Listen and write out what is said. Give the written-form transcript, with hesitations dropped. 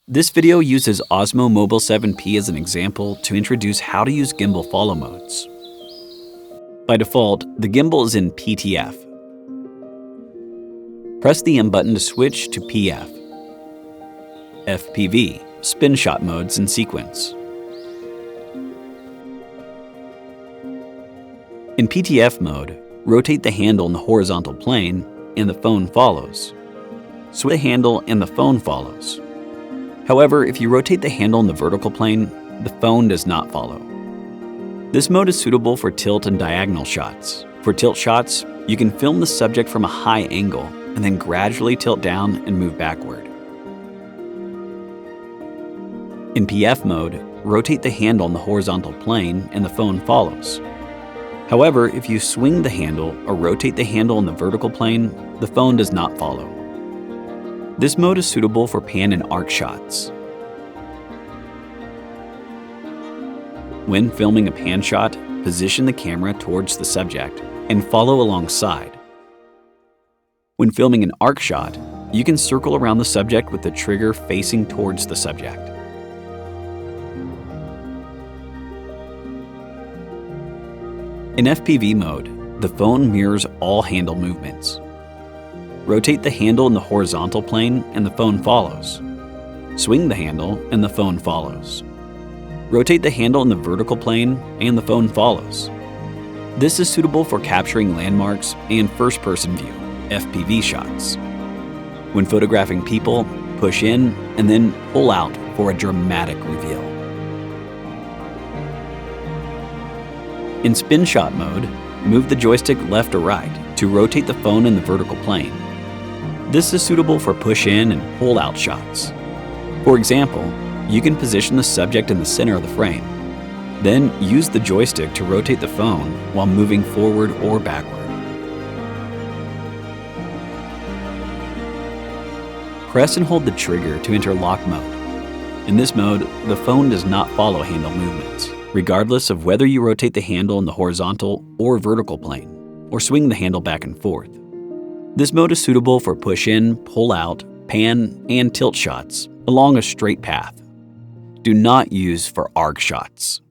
This video uses Osmo Mobile 7P as an example to introduce how to use gimbal follow modes. By default, the gimbal is in PTF. Press the M button to switch to PF. FPV, spin shot modes in sequence. In PTF mode, rotate the handle in the horizontal plane and the phone follows. Swing the handle and the phone follows. However, if you rotate the handle in the vertical plane, the phone does not follow. This mode is suitable for tilt and diagonal shots. For tilt shots, you can film the subject from a high angle and then gradually tilt down and move backward. In PF mode, rotate the handle in the horizontal plane and the phone follows. However, if you swing the handle or rotate the handle in the vertical plane, the phone does not follow. This mode is suitable for pan and arc shots. When filming a pan shot, position the camera towards the subject and follow alongside. When filming an arc shot, you can circle around the subject with the trigger facing towards the subject. In FPV mode, the phone mirrors all handle movements. Rotate the handle in the horizontal plane and the phone follows. Swing the handle and the phone follows. Rotate the handle in the vertical plane and the phone follows. This is suitable for capturing landmarks and first-person view, FPV shots. When photographing people, push in and then pull out for a dramatic reveal. In spin shot mode, move the joystick left or right to rotate the phone in the vertical plane. This is suitable for push-in and pull-out shots. For example, you can position the subject in the center of the frame. Then use the joystick to rotate the phone while moving forward or backward. Press and hold the trigger to enter lock mode. In this mode, the phone does not follow handle movements, regardless of whether you rotate the handle in the horizontal or vertical plane, or swing the handle back and forth. This mode is suitable for push-in, pull-out, pan, and tilt shots along a straight path. Do not use for arc shots.